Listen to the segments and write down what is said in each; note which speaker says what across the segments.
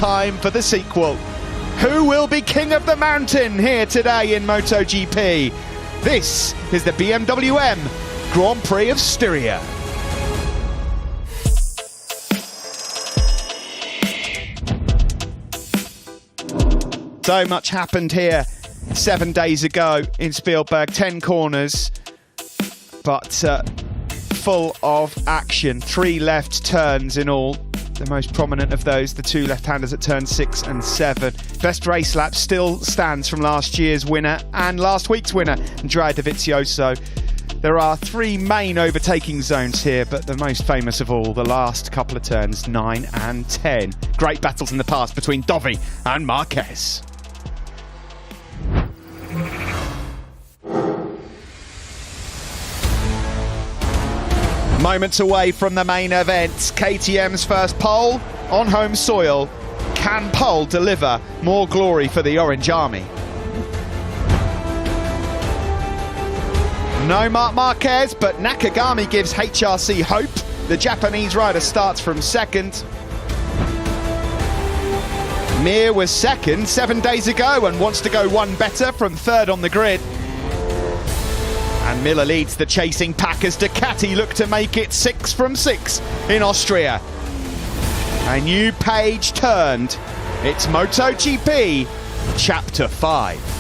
Speaker 1: time for the sequel. Who will be king of the mountain here today in MotoGP? This is the BMW M Grand Prix of Styria. So much happened here 7 days ago in Spielberg, 10 corners, but full of action. 3 left turns in all. The most prominent of those, the 2 left-handers at turns 6 and 7. Best race lap still stands from last year's winner and last week's winner, Andrea Dovizioso. There are 3 main overtaking zones here, but the most famous of all, the last couple of turns, 9 and 10. Great battles in the past between Dovi and Marquez. Moments away from the main event, KTM's first pole on home soil. Can pole deliver more glory for the Orange Army? No Marc Marquez, but Nakagami gives HRC hope. The Japanese rider starts from second. Mir was second 7 days ago and wants to go one better from third on the grid. And Miller leads the chasing pack as Ducati look to make it 6 from 6 in Austria. A new page turned. It's MotoGP Chapter 5.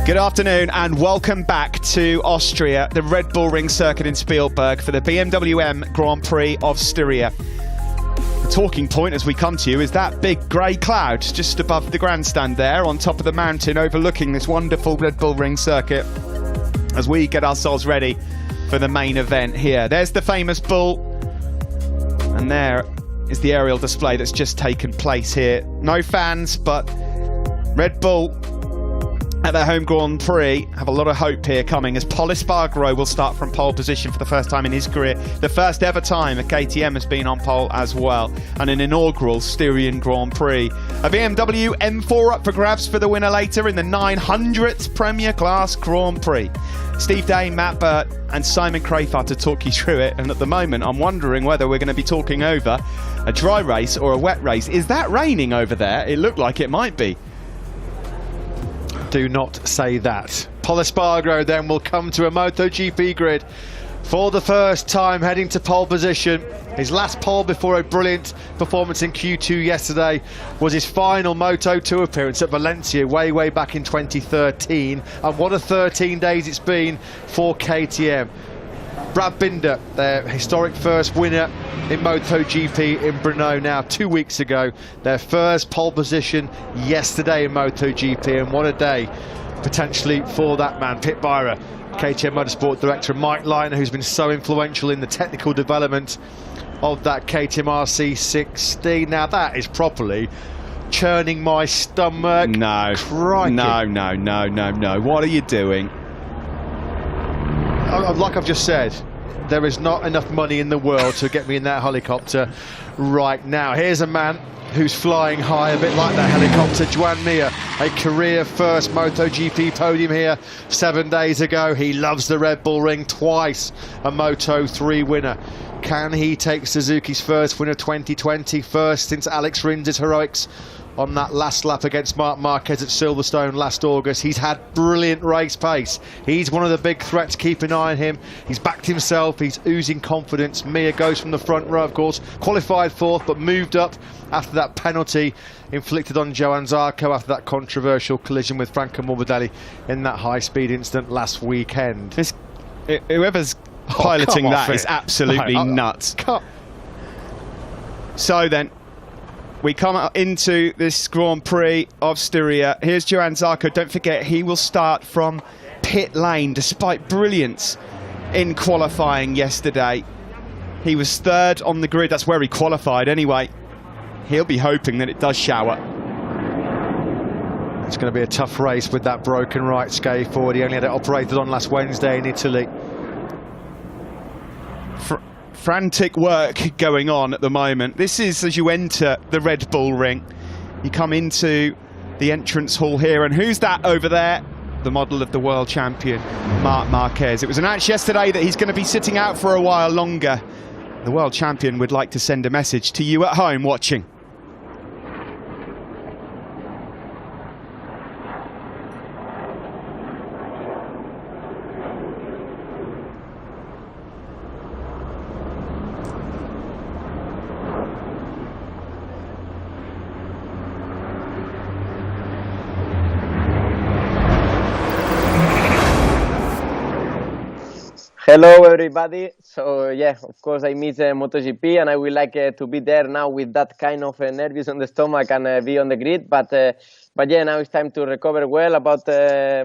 Speaker 1: Good afternoon and welcome back to Austria, the Red Bull Ring circuit in Spielberg for the BMW M Grand Prix of Styria. The talking point as we come to you is that big grey cloud just above the grandstand there on top of the mountain overlooking this wonderful Red Bull Ring circuit as we get ourselves ready for the main event here. There's the famous bull and there is the aerial display that's just taken place here. No fans, but Red Bull at their home Grand Prix have a lot of hope here coming as Pol Espargaro will start from pole position for the first time in his career. The first ever time a KTM has been on pole as well, and an inaugural Styrian Grand Prix. A BMW M4 up for grabs for the winner later in the 900th Premier Class Grand Prix. Steve Dane, Matt Burt and Simon Crafar to talk you through it, and at the moment I'm wondering whether we're going to be talking over a dry race or a wet race. Is that raining over there? It looked like it might be.
Speaker 2: Do not say that. Pol Espargaro then will come to a MotoGP grid for the first time, heading to pole position. His last pole before a brilliant performance in Q2 yesterday was his final Moto2 appearance at Valencia way back in 2013. And what a 13 days it's been for KTM. Brad Binder, their historic first winner in MotoGP in Brno now 2 weeks ago. Their first pole position yesterday in MotoGP, and what a day potentially for that man. Pit Beirer, KTM Motorsport Director, and Mike Leitner, who's been so influential in the technical development of that KTM RC60. Now that is properly churning my stomach.
Speaker 1: No,
Speaker 2: crikey.
Speaker 1: No. What are you doing?
Speaker 2: Like I've just said, there is not enough money in the world to get me in that helicopter right now. Here's a man who's flying high, a bit like that helicopter. Joan Mir, a career first MotoGP podium here 7 days ago. He loves the Red Bull Ring, twice a Moto3 winner. Can he take Suzuki's first win of 2020, first since Alex Rinz's heroics on that last lap against Marc Marquez at Silverstone last August? He's had brilliant race pace. He's one of the big threats. Keep an eye on him. He's backed himself. He's oozing confidence. Mir goes from the front row, of course. Qualified fourth, but moved up after that penalty inflicted on Johann Zarco after that controversial collision with Franco Morbidelli in that high-speed incident last weekend.
Speaker 1: Whoever's piloting that is absolutely nuts. So then, we come out into this Grand Prix of Styria. Here's Johann Zarco. Don't forget, he will start from pit lane despite brilliance in qualifying yesterday. He was third on the grid. That's where he qualified anyway. He'll be hoping that it does shower.
Speaker 2: It's going to be a tough race with that broken right scaphe forward. He only had it operated on last Wednesday in Italy.
Speaker 1: frantic work going on at the moment. This is as you enter the Red Bull Ring. You come into the entrance hall here, and who's that over there? The model of the world champion, Marc Marquez. It was announced yesterday that he's going to be sitting out for a while longer. The world champion would like to send a message to you at home watching.
Speaker 3: Hello everybody. So yeah, of course I miss MotoGP, and I would like to be there now with that kind of nervous on the stomach and be on the grid. But yeah, now it's time to recover well. About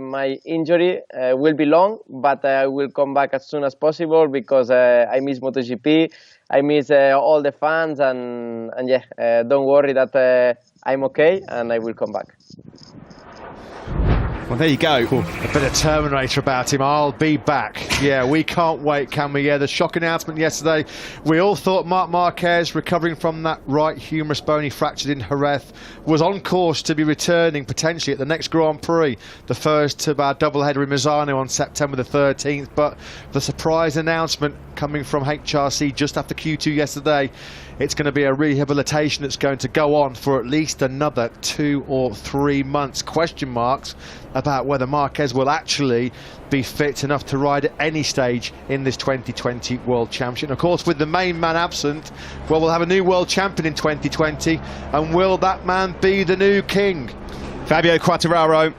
Speaker 3: my injury, will be long, but I will come back as soon as possible because I miss MotoGP. I miss all the fans, and yeah, don't worry that I'm okay and I will come back.
Speaker 1: Well, there you go.
Speaker 2: A bit of Terminator about him. I'll be back. Yeah, we can't wait, can we? Yeah, the shock announcement yesterday. We all thought Marc Marquez, recovering from that right humerus bone he fractured in Jerez, was on course to be returning potentially at the next Grand Prix, the first of our doubleheader in Misano on September the 13th. But the surprise announcement coming from HRC just after Q2 yesterday, it's going to be a rehabilitation that's going to go on for at least another 2 or 3 months. Question marks about whether Marquez will actually be fit enough to ride at any stage in this 2020 World Championship. And of course, with the main man absent, well, we'll have a new World Champion in 2020, and will that man be the new king?
Speaker 1: Fabio Quartararo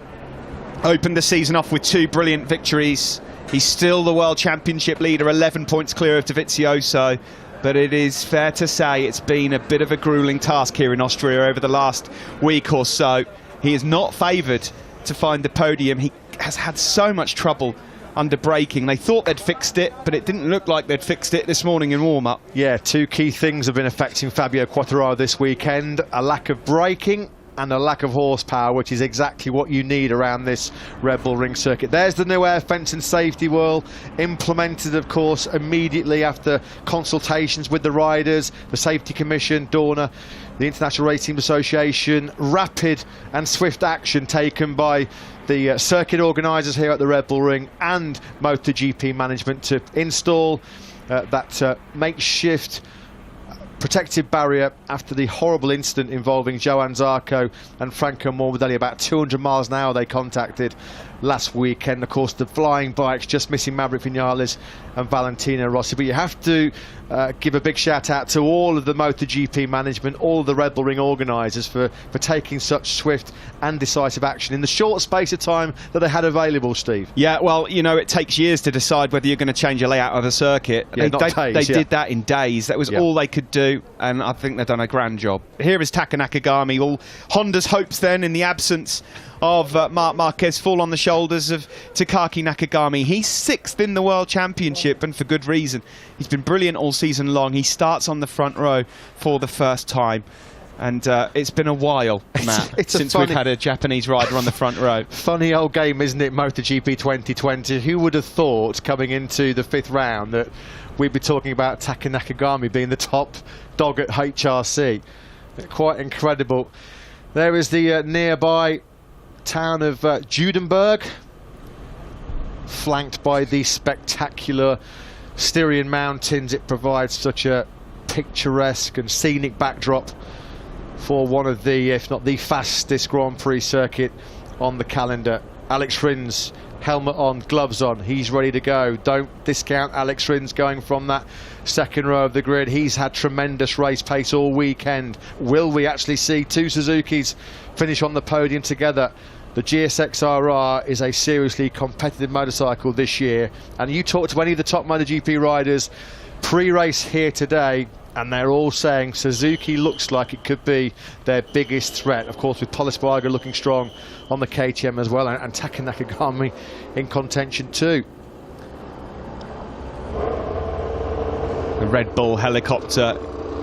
Speaker 1: opened the season off with 2 brilliant victories. He's still the World Championship leader, 11 points clear of Dovizioso. But it is fair to say it's been a bit of a gruelling task here in Austria over the last week or so. He is not favoured to find the podium. He has had so much trouble under braking. They thought they'd fixed it, but it didn't look like they'd fixed it this morning in warm-up.
Speaker 2: Yeah, 2 key things have been affecting Fabio Quartararo this weekend: a lack of braking and a lack of horsepower, which is exactly what you need around this Red Bull Ring circuit. There's the new air fence and safety wall, implemented, of course, immediately after consultations with the riders, the Safety Commission, Dorna, the International Race Team Association. Rapid and swift action taken by the circuit organisers here at the Red Bull Ring and MotoGP management to install that makeshift protective barrier after the horrible incident involving Johann Zarco and Franco Morbidelli. About 200 miles an hour they contacted last weekend. Of course, the flying bikes just missing Maverick Vinales and Valentino Rossi. But you have to give a big shout out to all of the MotoGP management, all of the Red Bull Ring organisers for taking such swift and decisive action in the short space of time that they had available, Steve.
Speaker 1: Yeah, well, you know, it takes years to decide whether you're going to change a layout of the circuit.
Speaker 2: Yeah,
Speaker 1: they did that in days. That was all they could do, and I think they've done a grand job. Here is Taka Nakagami. All Honda's hopes then, in the absence of Marc Marquez, fall on the shoulders of Takaki Nakagami. He's 6th in the World Championship, and for good reason. He's been brilliant all season long. He starts on the front row for the first time, and it's been a while, Matt, since we've had a Japanese rider on the front row.
Speaker 2: Funny old game, isn't it, MotoGP 2020? Who would have thought, coming into the 5th round, that we'd be talking about Taka Nakagami being the top dog at HRC? Quite incredible. There is the nearby town of Judenberg, flanked by the spectacular Styrian Mountains. It provides such a picturesque and scenic backdrop for one of the, if not the fastest Grand Prix circuit on the calendar. Alex Rins, helmet on, gloves on, he's ready to go. Don't discount Alex Rins going from that 2nd row of the grid. He's had tremendous race pace all weekend. Will we actually see 2 Suzukis finish on the podium together? The GSX-RR is a seriously competitive motorcycle this year, and you talk to any of the top MotoGP riders pre-race here today, and they're all saying Suzuki looks like it could be their biggest threat. Of course, with Pol Espargaro looking strong on the KTM as well, and Taka Nakagami in contention too.
Speaker 1: The Red Bull helicopter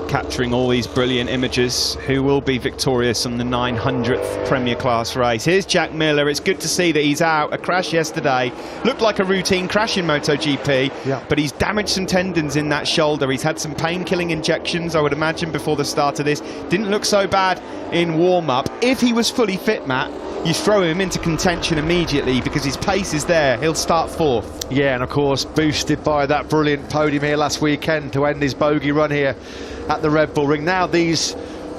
Speaker 1: capturing all these brilliant images. Who will be victorious on the 900th Premier Class race? Here's Jack Miller. It's good to see that he's out. A crash yesterday. Looked like a routine crash in MotoGP, but he's damaged some tendons in that shoulder. He's had some pain-killing injections, I would imagine, before the start of this. Didn't look so bad in warm-up. If he was fully fit, Matt, you throw him into contention immediately because his pace is there. He'll start fourth.
Speaker 2: Yeah, and of course boosted by that brilliant podium here last weekend to end his bogey run here at the Red Bull Ring. Now these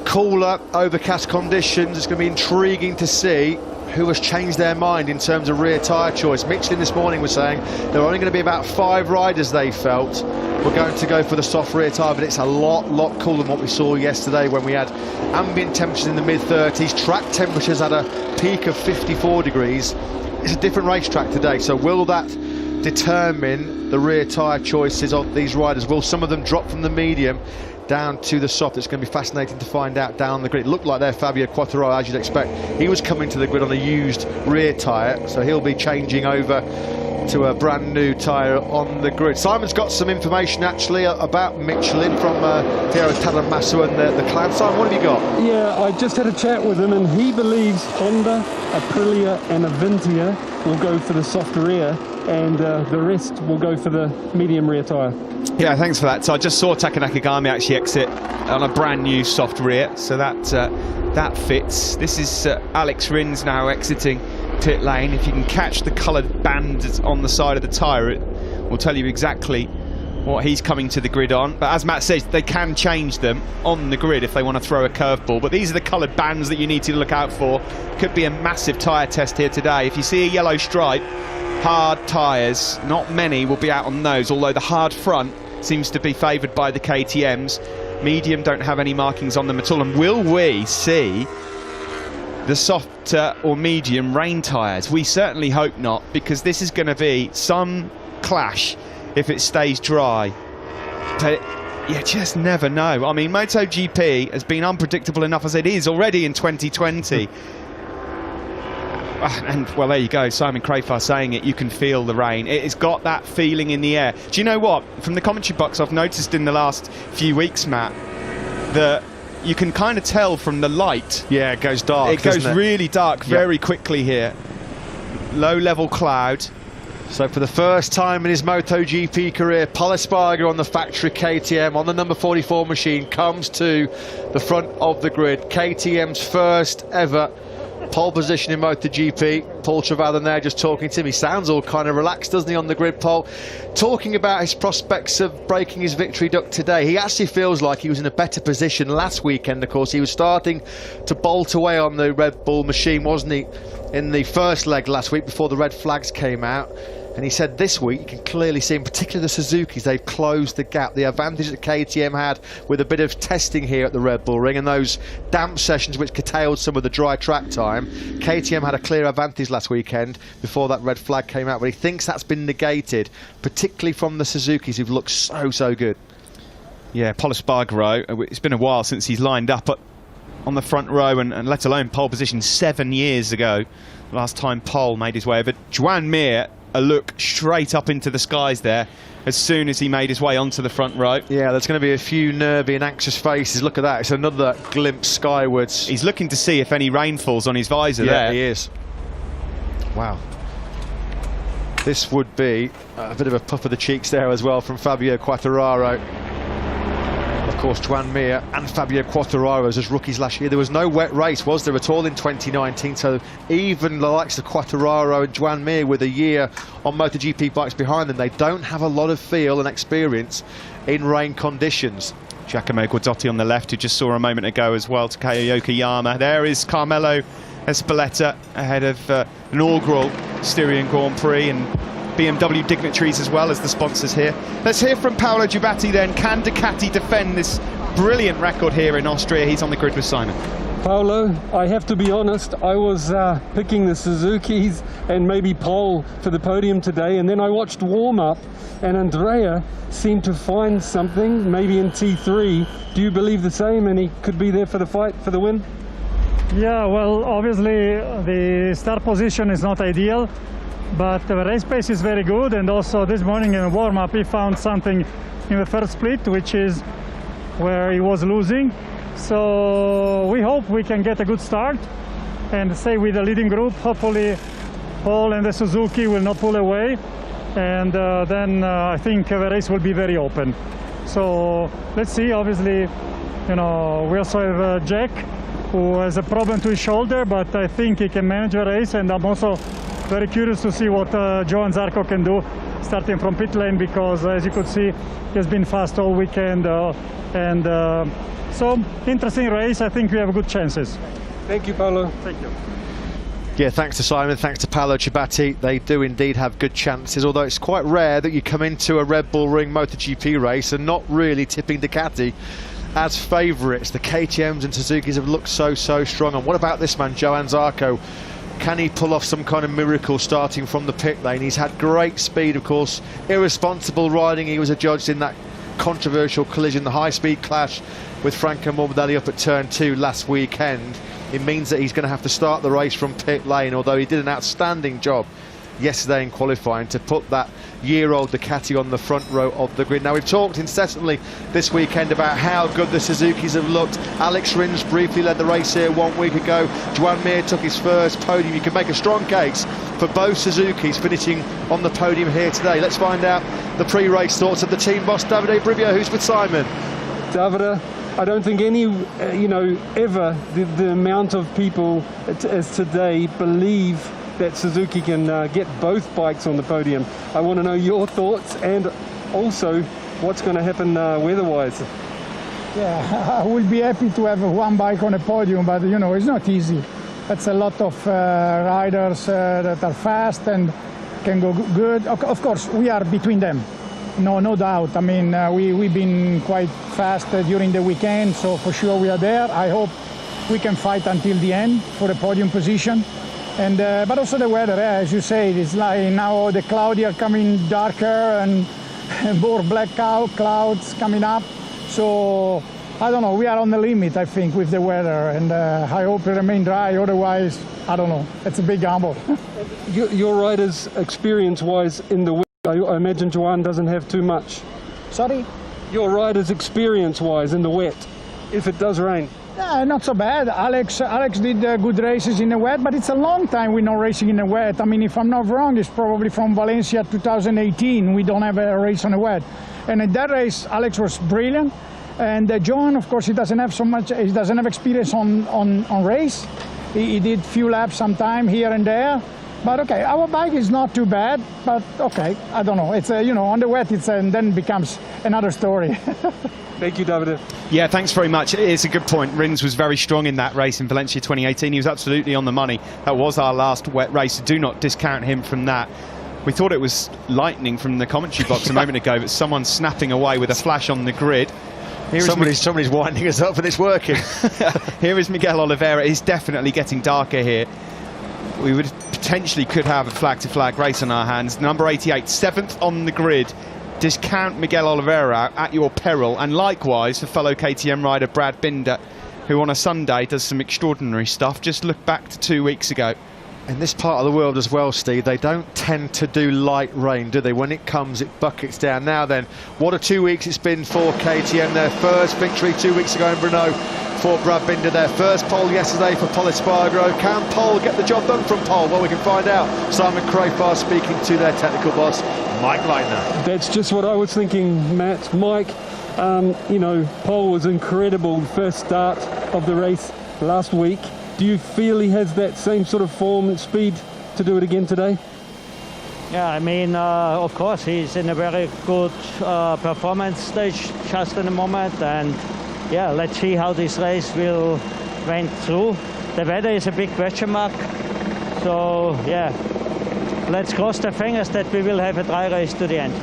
Speaker 2: cooler, overcast conditions, it's going to be intriguing to see who has changed their mind in terms of rear tyre choice. Michelin this morning was saying there are only going to be about 5 riders they felt were going to go for the soft rear tyre, but it's a lot cooler than what we saw yesterday when we had ambient temperatures in the mid-30s, track temperatures at a peak of 54 degrees. It's a different racetrack today, so will that determine the rear tyre choices of these riders? Will some of them drop from the medium down to the soft? It's going to be fascinating to find out down the grid. It looked like there Fabio Quartararo, as you'd expect. He was coming to the grid on a used rear tyre, so he'll be changing over to a brand new tyre on the grid. Simon's got some information actually about Michelin from Piero Taramasso and the clan. Simon, what have you got?
Speaker 4: Yeah, I just had a chat with him and he believes Honda, Aprilia and Avintia will go for the soft rear and the rest will go for the medium rear tyre.
Speaker 1: Yeah, thanks for that. So I just saw Taka Nakagami actually exit on a brand new soft rear, so that fits. This is Alex Rins now exiting pit lane. If you can catch the coloured band on the side of the tyre, it will tell you exactly what he's coming to the grid on. But as Matt says, they can change them on the grid if they want to throw a curveball. But these are the coloured bands that you need to look out for. Could be a massive tyre test here today. If you see a yellow stripe, hard tyres, not many will be out on those, although the hard front seems to be favoured by the KTMs. Medium don't have any markings on them at all. And will we see the softer or medium rain tyres? We certainly hope not, because this is going to be some clash if it stays dry. But you just never know. I mean, MotoGP has been unpredictable enough as it is already in 2020. And, well, there you go, Simon Crafar saying it, you can feel the rain. It's got that feeling in the air. Do you know what? From the commentary box, I've noticed in the last few weeks, Matt, that you can kind of tell from the light.
Speaker 2: Yeah, it goes dark.
Speaker 1: It goes really dark very quickly here. Low-level cloud.
Speaker 2: So for the first time in his MotoGP career, Pol Espargaro on the factory KTM on the number 44 machine comes to the front of the grid. KTM's first ever pole position in MotoGP. Paul Trevathan there just talking to him. He sounds all kind of relaxed, doesn't he, on the grid, Paul? Talking about his prospects of breaking his victory duck today. He actually feels like he was in a better position last weekend, of course. He was starting to bolt away on the Red Bull machine, wasn't he, in the first leg last week before the red flags came out. And he said this week, you can clearly see, in particular the Suzukis, they've closed the gap. The advantage that KTM had with a bit of testing here at the Red Bull Ring and those damp sessions which curtailed some of the dry track time, KTM had a clear advantage last weekend before that red flag came out. But he thinks that's been negated, particularly from the Suzukis, who've looked so good.
Speaker 1: Yeah, Pol Espargaro, it's been a while since he's lined up on the front row and let alone pole position 7 years ago. Last time Pol made his way over. Joan Mir, a look straight up into the skies there as soon as he made his way onto the front row.
Speaker 2: Yeah, there's going to be a few nervy and anxious faces. Look at that, it's another glimpse skywards.
Speaker 1: He's looking to see if any rain falls on his visor there.
Speaker 2: Yeah, he is. Wow. This would be a bit of a puff of the cheeks there as well from Fabio Quartararo. Of course, Joan Mir and Fabio Quartararo as rookies last year. There was no wet race, was there, at all in 2019? So even the likes of Quartararo and Joan Mir with a year on MotoGP bikes behind them, they don't have a lot of feel and experience in rain conditions.
Speaker 1: Giacomo Guidotti on the left, who just saw a moment ago as well, Takeo Yokoyama. There is Carmelo Espeleta ahead of inaugural Styrian Grand Prix, and BMW dignitaries as well as the sponsors here. Let's hear from Paolo Giubatti then. Can Ducati defend this brilliant record here in Austria? He's on the grid with Simon.
Speaker 4: Paolo, I have to be honest, I was picking the Suzukis and maybe Pol for the podium today, and then I watched warm-up and Andrea seemed to find something, maybe in T3. Do you believe the same, and he could be there for the fight for the win?
Speaker 5: Yeah, well, obviously the start position is not ideal, but the race pace is very good, and also this morning in warm-up he found something in the first split, which is where he was losing. So we hope we can get a good start and stay with the leading group. Hopefully Paul and the Suzuki will not pull away, and then I think the race will be very open. So let's see. Obviously, you know, we also have Jack, who has a problem to his shoulder, but I think he can manage the race, and I'm also very curious to see what Johann Zarco can do starting from pit lane, because as you could see, he's been fast all weekend, so interesting race. I think we have good chances.
Speaker 4: Thank you, Paolo.
Speaker 5: Thank you.
Speaker 2: Yeah, thanks to Simon, thanks to Paolo Ciabatti. They do indeed have good chances, although it's quite rare that you come into a Red Bull Ring MotoGP race and not really tipping Ducati as favourites. The KTMs and Suzukis have looked so strong. And what about this man, Johann Zarco? Can he pull off some kind of miracle starting from the pit lane? He's had great speed, of course, irresponsible riding. He was adjudged in that controversial collision, the high-speed clash with Franco Morbidelli up at turn 2 last weekend. It means that he's going to have to start the race from pit lane, although he did an outstanding job yesterday in qualifying to put that year-old Ducati on the front row of the grid. Now, we've talked incessantly this weekend about how good the Suzukis have looked. Alex Rins briefly led the race here 1 week ago. Joan Mir took his first podium. You can make a strong case for both Suzukis finishing on the podium here today. Let's find out the pre-race thoughts of the team boss, Davide Brivio, who's with Simon.
Speaker 4: Davide, I don't think any, ever the amount of people as today believe that Suzuki can get both bikes on the podium. I want to know your thoughts, and also what's going to happen weather-wise.
Speaker 6: Yeah, I will be happy to have one bike on a podium, but it's not easy. That's a lot of riders that are fast and can go good. Of course, we are between them. No doubt. I mean, we've been quite fast during the weekend, so for sure we are there. I hope we can fight until the end for the podium position. And but also the weather, as you say, it's like now the clouds are coming darker and more black clouds coming up. So I don't know, we are on the limit, I think, with the weather, and I hope it remains dry. Otherwise, I don't know, it's a big gamble.
Speaker 4: Your riders, experience-wise, in the wet, I imagine Joan doesn't have too much.
Speaker 6: Sorry?
Speaker 4: Your riders, experience-wise, in the wet, if it does rain.
Speaker 6: Yeah, not so bad. Alex did good races in the wet, but it's a long time we're not racing in the wet. I mean, if I'm not wrong, it's probably from Valencia 2018. We don't have a race on the wet. And in that race, Alex was brilliant. And John, of course, he doesn't have experience on race. He did few laps sometime here and there. But okay, our bike is not too bad, but okay, I don't know. It's on the wet, and then becomes another story.
Speaker 4: Thank you, Davide.
Speaker 1: Yeah, thanks very much. It's a good point. Rins was very strong in that race in Valencia 2018. He was absolutely on the money. That was our last wet race. Do not discount him from that. We thought it was lightning from the commentary box a moment ago, but someone's snapping away with a flash on the grid.
Speaker 2: Somebody's winding us up, and it's working.
Speaker 1: Here is Miguel Oliveira. It's definitely getting darker here. We would potentially could have a flag-to-flag race on our hands. Number 88, 7th on the grid. Discount Miguel Oliveira at your peril, and likewise for fellow KTM rider Brad Binder, who on a Sunday does some extraordinary stuff. Just look back to 2 weeks ago.
Speaker 2: In this part of the world as well, Steve, they don't tend to do light rain, do they? When it comes, it buckets down. Now then, what a 2 weeks it's been for KTM. Their first victory 2 weeks ago in Brno for Brad Binder. Their first pole yesterday for Pol Espargaro. Can Pol get the job done from Pol? Well, we can find out. Simon Crafar speaking to their technical boss, Mike Leitner.
Speaker 4: That's just what I was thinking, Matt. Mike, Pol was incredible first start of the race last week. Do you feel he has that same sort of form and speed to do it again today?
Speaker 7: Yeah, I mean, of course, he's in a very good performance stage just in the moment, and yeah, let's see how this race will went through. The weather is a big question mark, so yeah, let's cross the fingers that we will have a dry race to the end.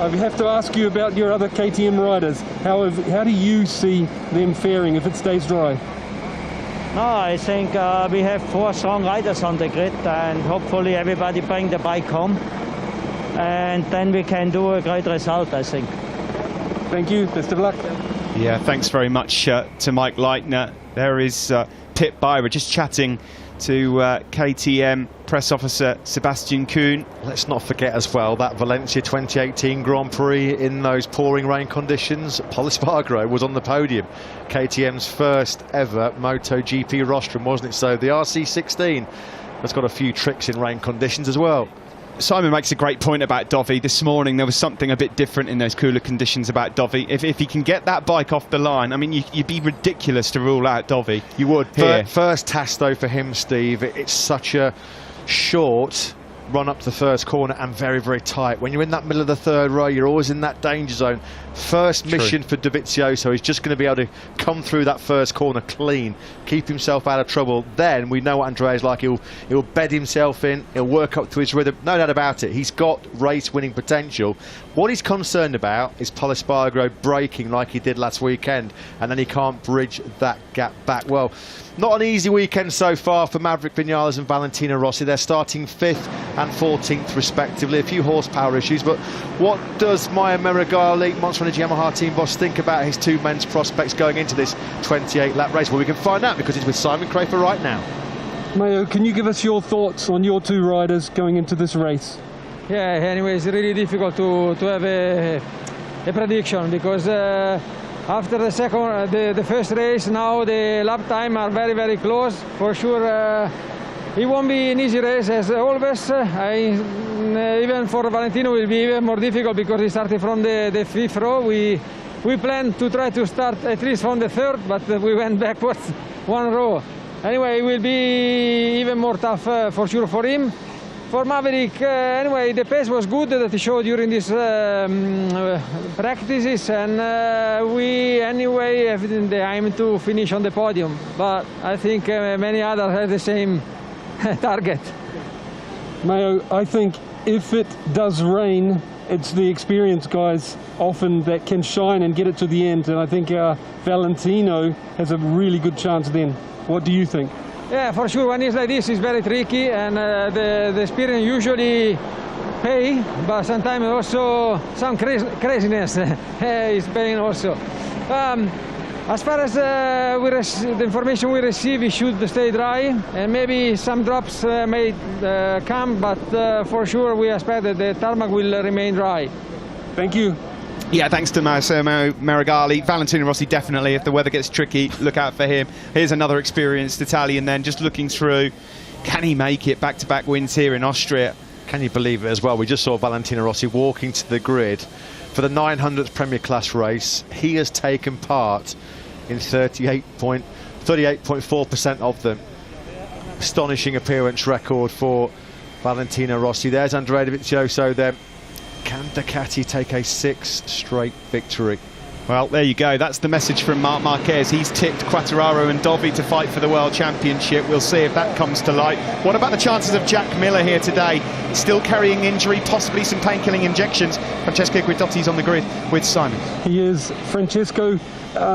Speaker 4: I have to ask you about your other KTM riders. How do you see them faring if it stays dry?
Speaker 7: No, I think we have 4 strong riders on the grid, and hopefully everybody bring the bike home, and then we can do a great result, I think.
Speaker 4: Thank you, best of luck.
Speaker 1: Yeah, thanks very much to Mike Leitner. There is Pit Byra just chatting to KTM press officer Sebastian Kuhn.
Speaker 2: Let's not forget as well that Valencia 2018 Grand Prix in those pouring rain conditions. Pol Espargaro was on the podium. KTM's first ever MotoGP rostrum, wasn't it? So the RC16 has got a few tricks in rain conditions as well.
Speaker 1: Simon makes a great point about Dovi. This morning there was something a bit different in those cooler conditions about Dovi. If he can get that bike off the line, I mean, you'd be ridiculous to rule out Dovi. You would here.
Speaker 2: First task though for him, Steve, it's such a short run up to the first corner and very, very tight. When you're in that middle of the third row, you're always in that danger zone. First mission for Dovizioso, he's just going to be able to come through that first corner clean, keep himself out of trouble. Then we know what Andrea's like. He'll bed himself in, he'll work up to his rhythm, no doubt about it. He's got race winning potential. What he's concerned about is Pol Espargaro braking like he did last weekend, and then he can't bridge that gap back. Well, not an easy weekend so far for Maverick Viñales and Valentino Rossi. They're starting 5th and 14th respectively. A few horsepower issues, but what does Maia Meregali, Monster Energy Yamaha team boss, think about his two men's prospects going into this 28-lap race? Well, we can find out because he's with Simon Crafer right now.
Speaker 4: Mayo, can you give us your thoughts on your two riders going into this race?
Speaker 8: Yeah, anyway, it's really difficult to have a prediction because after the first race, now the lap time are very, very close. For sure, it won't be an easy race as always. Even for Valentino will be even more difficult because he started from the 5th row. We planned to try to start at least from the 3rd, but we went backwards 1 row. Anyway, it will be even more tough for sure for him. For Maverick, anyway, the pace was good that he showed during these practices, and we anyway have the aim to finish on the podium. But I think many others have the same target.
Speaker 4: Mayo, I think if it does rain, it's the experienced guys often that can shine and get it to the end, and I think Valentino has a really good chance then. What do you think?
Speaker 8: Yeah, for sure. When it's like this, it's very tricky, and the experience usually pay, but sometimes also some craziness is paying also. As far as the information we receive, it should stay dry, and maybe some drops may come, but for sure we expect that the tarmac will remain dry.
Speaker 4: Thank you.
Speaker 1: Yeah, thanks to Massimo Meregali. Valentino Rossi, definitely, if the weather gets tricky, look out for him. Here's another experienced Italian then, just looking through. Can he make it? Back-to-back wins here in Austria.
Speaker 2: Can you believe it as well? We just saw Valentino Rossi walking to the grid for the 900th Premier Class race. He has taken part in 38.4% of them. Astonishing appearance record for Valentino Rossi. There's Andrea Dovizioso there. Can Ducati take a 6th straight victory?
Speaker 1: Well, there you go. That's the message from Marc Marquez. He's tipped Quartararo and Dovi to fight for the World Championship. We'll see if that comes to light. What about the chances of Jack Miller here today? Still carrying injury, possibly some painkilling injections. Francesco Guidotti's on the grid with Simon.
Speaker 4: He is. Francesco,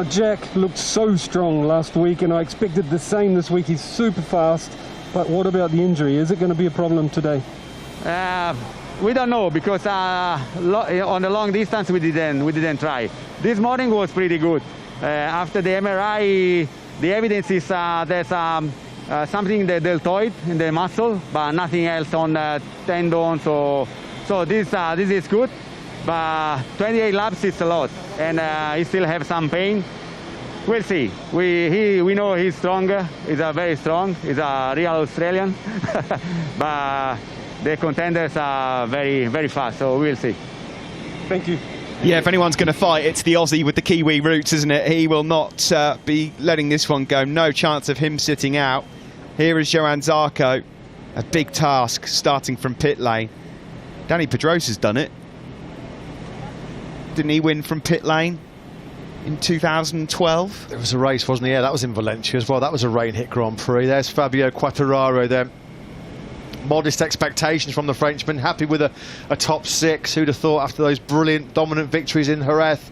Speaker 4: Jack looked so strong last week, and I expected the same this week. He's super fast. But what about the injury? Is it going to be a problem today?
Speaker 9: We don't know because on the long distance we didn't try. This morning was pretty good. After the MRI, the evidence is there's something in the deltoid in the muscle, but nothing else on tendons. So this is good. But 28 laps is a lot, and he still have some pain. We'll see. We know he's stronger. He's very strong. He's a real Australian, but the contenders are very, very fast, so we'll see.
Speaker 4: Thank you.
Speaker 1: Yeah, if anyone's going to fight, it's the Aussie with the Kiwi roots, isn't it? He will not be letting this one go. No chance of him sitting out. Here is Johann Zarco. A big task starting from pit lane. Danny Pedrosa's done it. Didn't he win from pit lane in 2012?
Speaker 2: There was a race, wasn't there? Yeah, that was in Valencia as well. That was a rain-hit Grand Prix. There's Fabio Quartararo there. Modest expectations from the Frenchman, happy with a top 6. Who'd have thought after those brilliant dominant victories in Jerez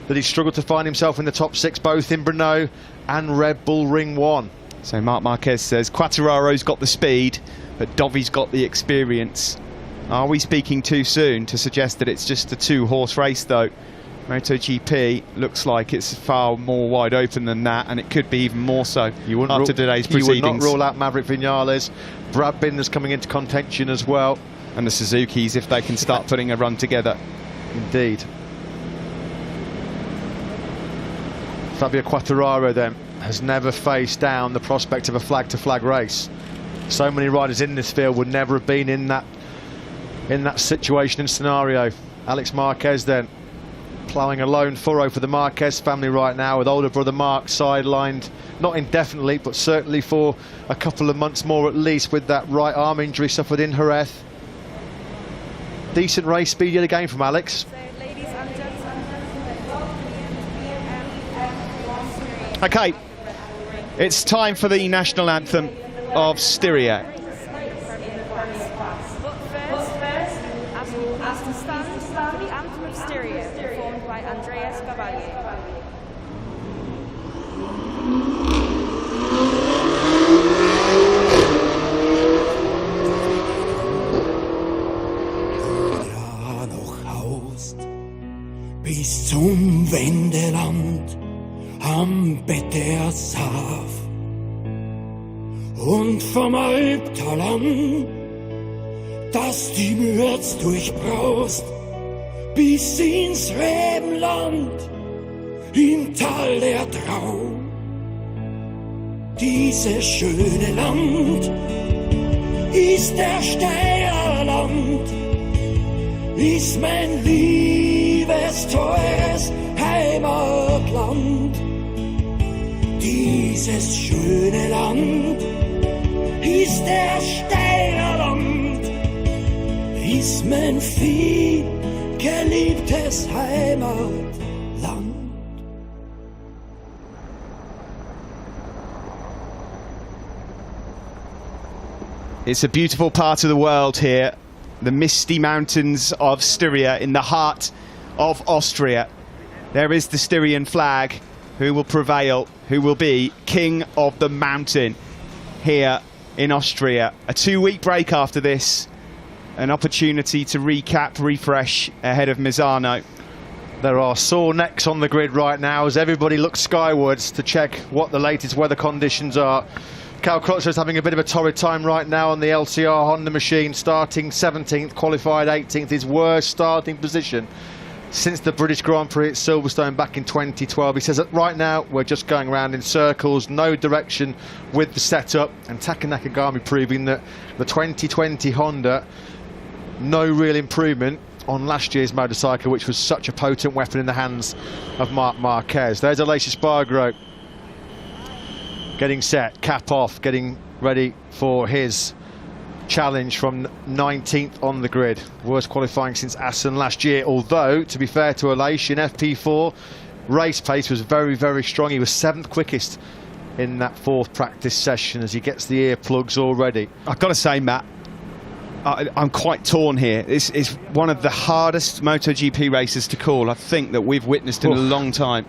Speaker 2: that he struggled to find himself in the top 6 both in Brno and Red Bull Ring 1.
Speaker 1: So Marc Marquez says Quartararo's got the speed, but Dovi's got the experience. Are we speaking too soon to suggest that it's just a 2-horse race though? MotoGP looks like it's far more wide open than that, and it could be even more so after today's
Speaker 2: You
Speaker 1: proceedings.
Speaker 2: would not rule out Maverick Vinales. Brad Binder's coming into contention as well.
Speaker 1: And the Suzukis, if they can start putting a run together.
Speaker 2: Indeed. Fabio Quartararo then has never faced down the prospect of a flag-to-flag race. So many riders in this field would never have been in that situation and scenario. Alex Marquez then ploughing a lone furrow for the Marquez family right now, with older brother Mark sidelined, not indefinitely, but certainly for a couple of months more at least, with that right arm injury suffered in Jerez. Decent race speed yet again from Alex.
Speaker 1: Okay, it's time for the national anthem of Styria.
Speaker 10: But first, as we pass the stand for the anthem of Styria, performed by Andrea Scavalli.
Speaker 11: Bis zum Wendeland am Bett der Sav und vom Albtal an, das die Mürz durchbraust, bis ins Rebenland, im Tal der Trau. Dieses schöne Land ist der Steierland, ist mein liebes, teures Heimatland. Dieses schöne Land ist der Steierland, ist mein viel geliebtes Heimatland.
Speaker 1: It's a beautiful part of the world here, the misty mountains of Styria in the heart of Austria. There is the Styrian flag. Who will prevail? Who will be king of the mountain here in Austria? A 2-week break after this, an opportunity to recap, refresh ahead of Misano.
Speaker 2: There are sore necks on the grid right now as everybody looks skywards to check what the latest weather conditions are. Cal Crutchlow is having a bit of a torrid time right now on the LCR Honda machine, starting 17th, qualified 18th, his worst starting position since the British Grand Prix at Silverstone back in 2012. He says that right now we're just going around in circles, no direction with the setup, and Taka Nakagami proving that the 2020 Honda, no real improvement on last year's motorcycle, which was such a potent weapon in the hands of Marc Marquez. There's Aleix Espargaro getting set, cap off, getting ready for his challenge from 19th on the grid. Worst qualifying since Assen last year, although, to be fair to Aleix, in FP4, race pace was very, very strong. He was 7th quickest in that 4th practice session as he gets the earplugs already.
Speaker 1: I've got to say, Matt, I'm quite torn here. This is one of the hardest MotoGP races to call, I think, that we've witnessed in a long time.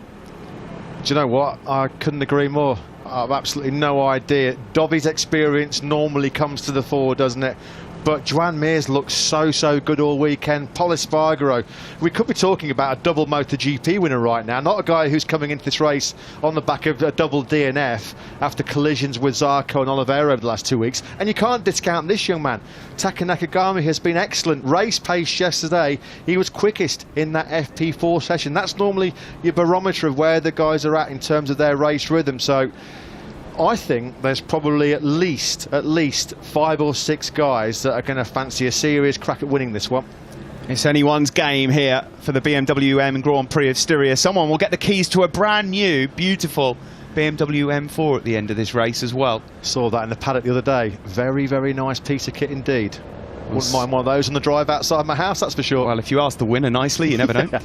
Speaker 2: Do you know what? I couldn't agree more. I've absolutely no idea. Dovi's experience normally comes to the fore, doesn't it? But Joan Mir's looked so good all weekend. Pol Espargaro, we could be talking about a double MotoGP winner right now, not a guy who's coming into this race on the back of a double DNF after collisions with Zarco and Oliveira over the last 2 weeks. And you can't discount this young man. Taka Nakagami has been excellent. Race pace yesterday, he was quickest in that FP4 session. That's normally your barometer of where the guys are at in terms of their race rhythm. So I think there's probably at least 5 or 6 guys that are going to fancy a serious crack at winning this one.
Speaker 1: It's anyone's game here for the BMW M Grand Prix of Styria. Someone will get the keys to a brand new, beautiful BMW M4 at the end of this race as well.
Speaker 2: Saw that in the paddock the other day. Very, very nice piece of kit indeed. Wouldn't mind one of those on the drive outside my house, that's for sure.
Speaker 1: Well, if you ask the winner nicely, you never know.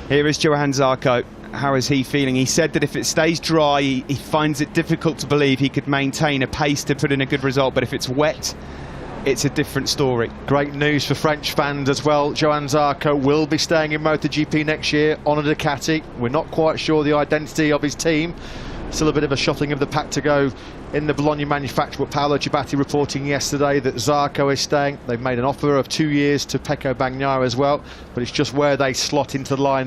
Speaker 1: Here is Johann Zarco. How is he feeling? He said that if it stays dry, he finds it difficult to believe he could maintain a pace to put in a good result, but if it's wet, it's a different story.
Speaker 2: Great news for French fans as well. Johann Zarco will be staying in MotoGP next year on a Ducati. We're not quite sure the identity of his team. Still a bit of a shuffling of the pack to go in the Bologna manufacturer, but Paolo Ciabatti reporting yesterday that Zarco is staying. They've made an offer of 2 years to Pecco Bagnaia as well, but it's just where they slot into the line